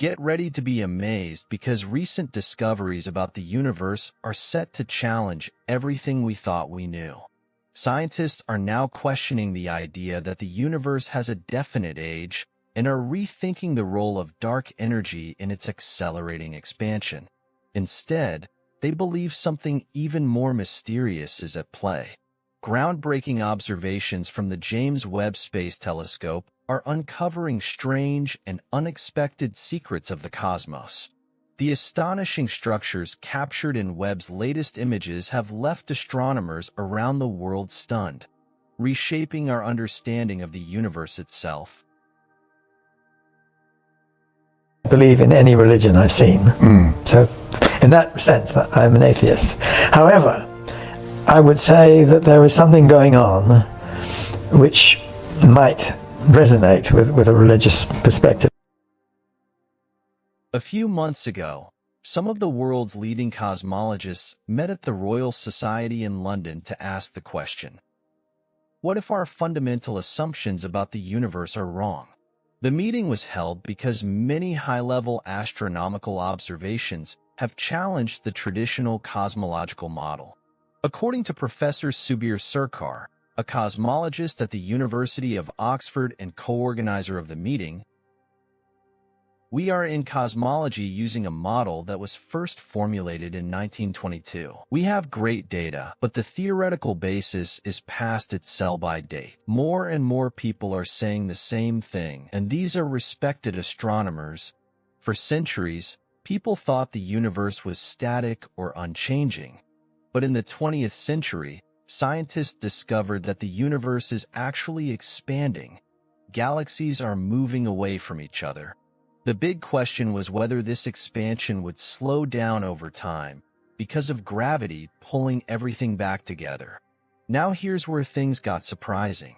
Get ready to be amazed because recent discoveries about the universe are set to challenge everything we thought we knew. Scientists are now questioning the idea that the universe has a definite age and are rethinking the role of dark energy in its accelerating expansion. Instead, they believe something even more mysterious is at play. Groundbreaking observations from the James Webb Space Telescope are uncovering strange and unexpected secrets of the cosmos. The astonishing structures captured in Webb's latest images have left astronomers around the world stunned, reshaping our understanding of the universe itself. I believe in any religion I've seen. So, in that sense, I'm an atheist. However, I would say that there is something going on which might resonate with a religious perspective. A few months ago, some of the world's leading cosmologists met at the Royal Society in London to ask the question, what if our fundamental assumptions about the universe are wrong? The meeting was held because many high-level astronomical observations have challenged the traditional cosmological model. According to Professor Subir Sarkar, a cosmologist at the University of Oxford and co-organizer of the meeting, we are in cosmology using a model that was first formulated in 1922. We have great data, but the theoretical basis is past its sell-by date. More and more people are saying the same thing, and these are respected astronomers. For centuries, people thought the universe was static or unchanging. But in the 20th century, scientists discovered that the universe is actually expanding. Galaxies are moving away from each other. The big question was whether this expansion would slow down over time because of gravity pulling everything back together. Now here's where things got surprising.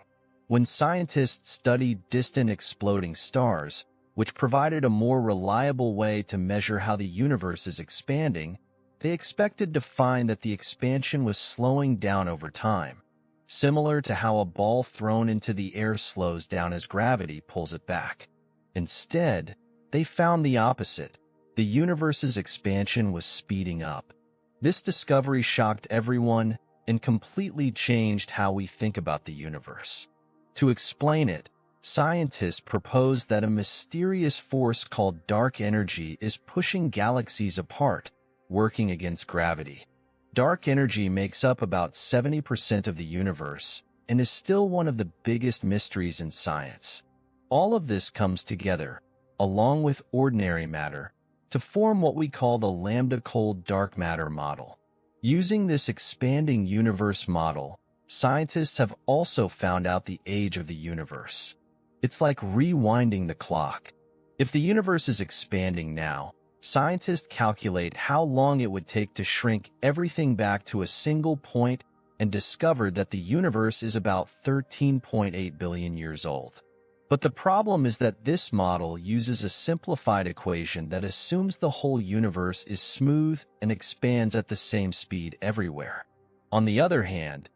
When scientists studied distant exploding stars, which provided a more reliable way to measure how the universe is expanding, they expected to find that the expansion was slowing down over time, similar to how a ball thrown into the air slows down as gravity pulls it back. Instead, they found the opposite. The universe's expansion was speeding up. This discovery shocked everyone and completely changed how we think about the universe. To explain it, scientists proposed that a mysterious force called dark energy is pushing galaxies apart, working against gravity. Dark energy makes up about 70% of the universe and is still one of the biggest mysteries in science. All of this comes together, along with ordinary matter, to form what we call the lambda-cold dark matter model. Using this expanding universe model, scientists have also found out the age of the universe. It's like rewinding the clock. If the universe is expanding now, scientists calculate how long it would take to shrink everything back to a single point and discovered that the universe is about 13.8 billion years old. But the problem is that this model uses a simplified equation that assumes the whole universe is smooth and expands at the same speed everywhere. On the other hand,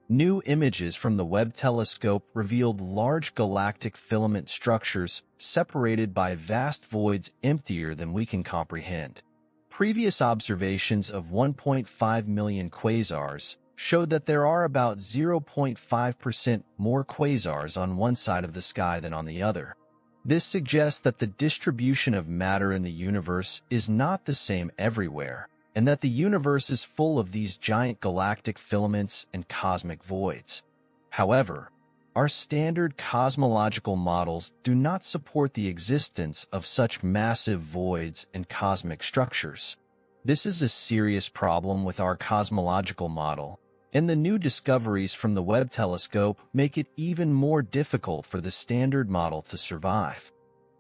new images from the Webb telescope revealed large galactic filament structures separated by vast voids emptier than we can comprehend. Previous observations of 1.5 million quasars showed that there are about 0.5% more quasars on one side of the sky than on the other. This suggests that the distribution of matter in the universe is not the same everywhere, and that the universe is full of these giant galactic filaments and cosmic voids. However, our standard cosmological models do not support the existence of such massive voids and cosmic structures. This is a serious problem with our cosmological model, and the new discoveries from the Webb telescope make it even more difficult for the standard model to survive.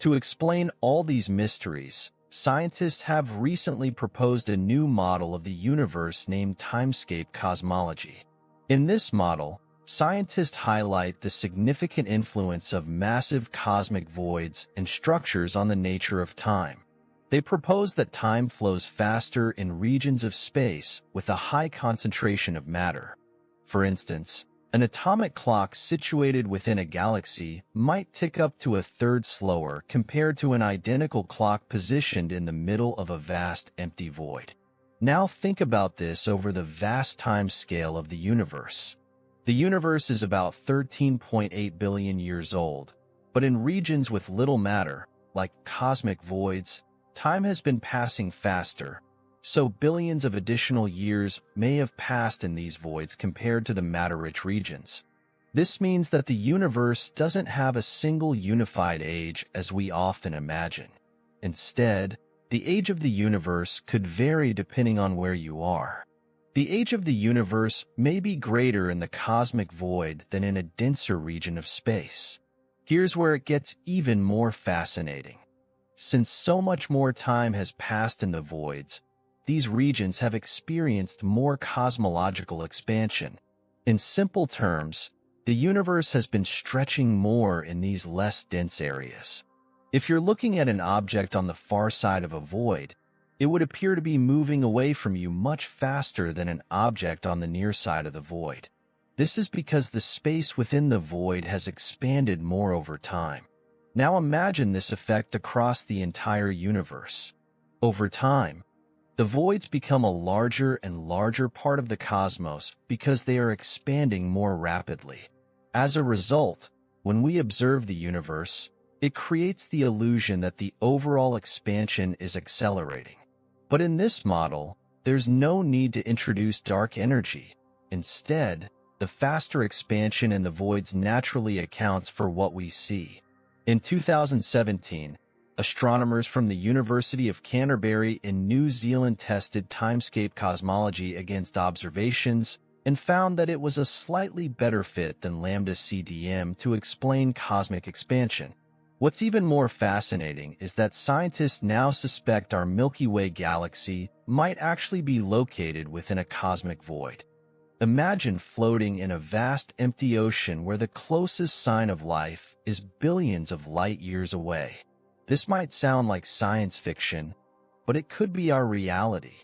To explain all these mysteries, scientists have recently proposed a new model of the universe named Timescape Cosmology. In this model, scientists highlight the significant influence of massive cosmic voids and structures on the nature of time. They propose that time flows faster in regions of space with a high concentration of matter. For instance, An atomic clock situated within a galaxy might tick up to a third slower compared to an identical clock positioned in the middle of a vast empty void. Now think about this over the vast time scale of the universe. The universe is about 13.8 billion years old, but in regions with little matter, like cosmic voids, time has been passing faster, so billions of additional years may have passed in these voids compared to the matter-rich regions. This means that the universe doesn't have a single unified age as we often imagine. Instead, the age of the universe could vary depending on where you are. The age of the universe may be greater in the cosmic void than in a denser region of space. Here's where it gets even more fascinating. Since so much more time has passed in the voids, these regions have experienced more cosmological expansion. In simple terms, the universe has been stretching more in these less dense areas. If you're looking at an object on the far side of a void, it would appear to be moving away from you much faster than an object on the near side of the void. This is because the space within the void has expanded more over time. Now imagine this effect across the entire universe. Over time, the voids become a larger and larger part of the cosmos because they are expanding more rapidly. As a result, when we observe the universe, it creates the illusion that the overall expansion is accelerating. But in this model, there's no need to introduce dark energy. Instead, the faster expansion in the voids naturally accounts for what we see. In 2017, astronomers from the University of Canterbury in New Zealand tested Timescape Cosmology against observations and found that it was a slightly better fit than lambda CDM to explain cosmic expansion. What's even more fascinating is that scientists now suspect our Milky Way galaxy might actually be located within a cosmic void. Imagine floating in a vast empty ocean where the closest sign of life is billions of light years away. This might sound like science fiction, but it could be our reality.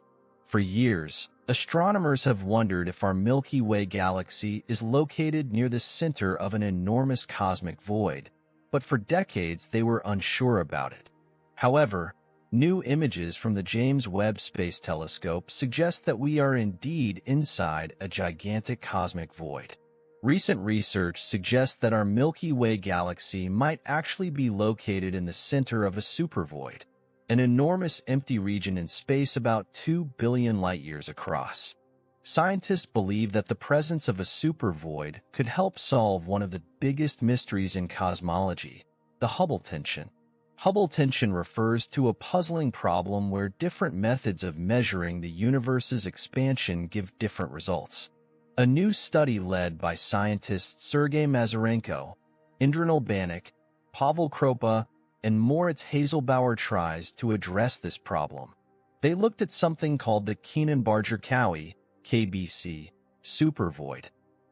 For years, astronomers have wondered if our Milky Way galaxy is located near the center of an enormous cosmic void, but for decades they were unsure about it. However, new images from the James Webb Space Telescope suggest that we are indeed inside a gigantic cosmic void. Recent research suggests that our Milky Way galaxy might actually be located in the center of a supervoid, an enormous empty region in space about 2 billion light-years across. Scientists believe that the presence of a supervoid could help solve one of the biggest mysteries in cosmology, the Hubble tension. Hubble tension refers to a puzzling problem where different methods of measuring the universe's expansion give different results. A new study led by scientists Sergei Mazurenko, Indranil Banik, Pavel Kropa, and Moritz Haselbauer tries to address this problem. They looked at something called the Keenan-Barger-Cowie (KBC) supervoid,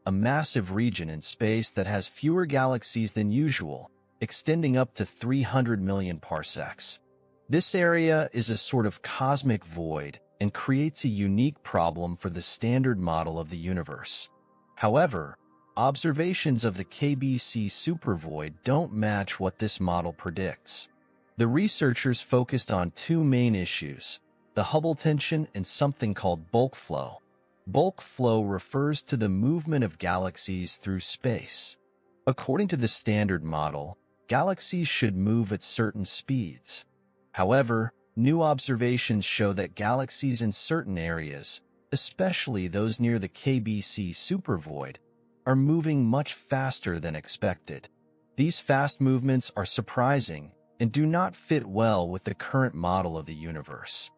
a massive region in space that has fewer galaxies than usual, extending up to 300 million parsecs. This area is a sort of cosmic void and creates a unique problem for the standard model of the universe. However, observations of the KBC supervoid don't match what this model predicts. The researchers focused on two main issues, the Hubble tension and something called bulk flow. Bulk flow refers to the movement of galaxies through space. According to the standard model, galaxies should move at certain speeds. However, new observations show that galaxies in certain areas, especially those near the KBC supervoid, are moving much faster than expected. These fast movements are surprising and do not fit well with the current model of the universe.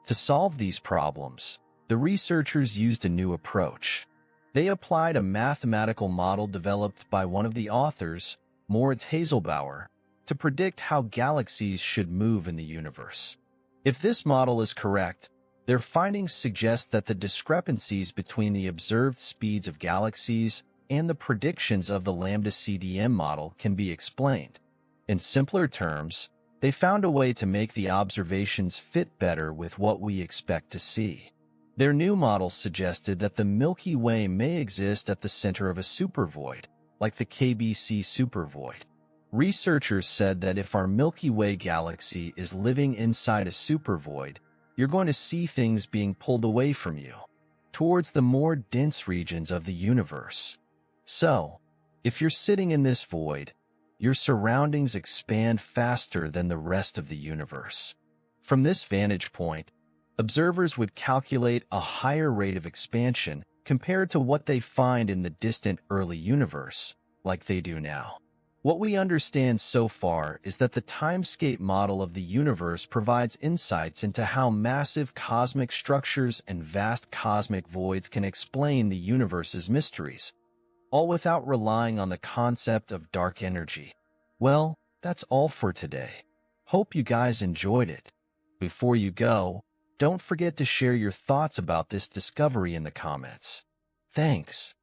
To solve these problems, the researchers used a new approach. They applied a mathematical model developed by one of the authors, Moritz Haselbauer, to predict how galaxies should move in the universe. If this model is correct, their findings suggest that the discrepancies between the observed speeds of galaxies and the predictions of the lambda CDM model can be explained. In simpler terms, they found a way to make the observations fit better with what we expect to see. Their new models suggested that the Milky Way may exist at the center of a supervoid, like the KBC supervoid. Researchers said that if our Milky Way galaxy is living inside a supervoid, you're going to see things being pulled away from you, towards the more dense regions of the universe. So, if you're sitting in this void, your surroundings expand faster than the rest of the universe. From this vantage point, observers would calculate a higher rate of expansion compared to what they find in the distant early universe, like they do now. What we understand so far is that the timescape model of the universe provides insights into how massive cosmic structures and vast cosmic voids can explain the universe's mysteries, all without relying on the concept of dark energy. Well, that's all for today. Hope you guys enjoyed it. Before you go, don't forget to share your thoughts about this discovery in the comments. Thanks.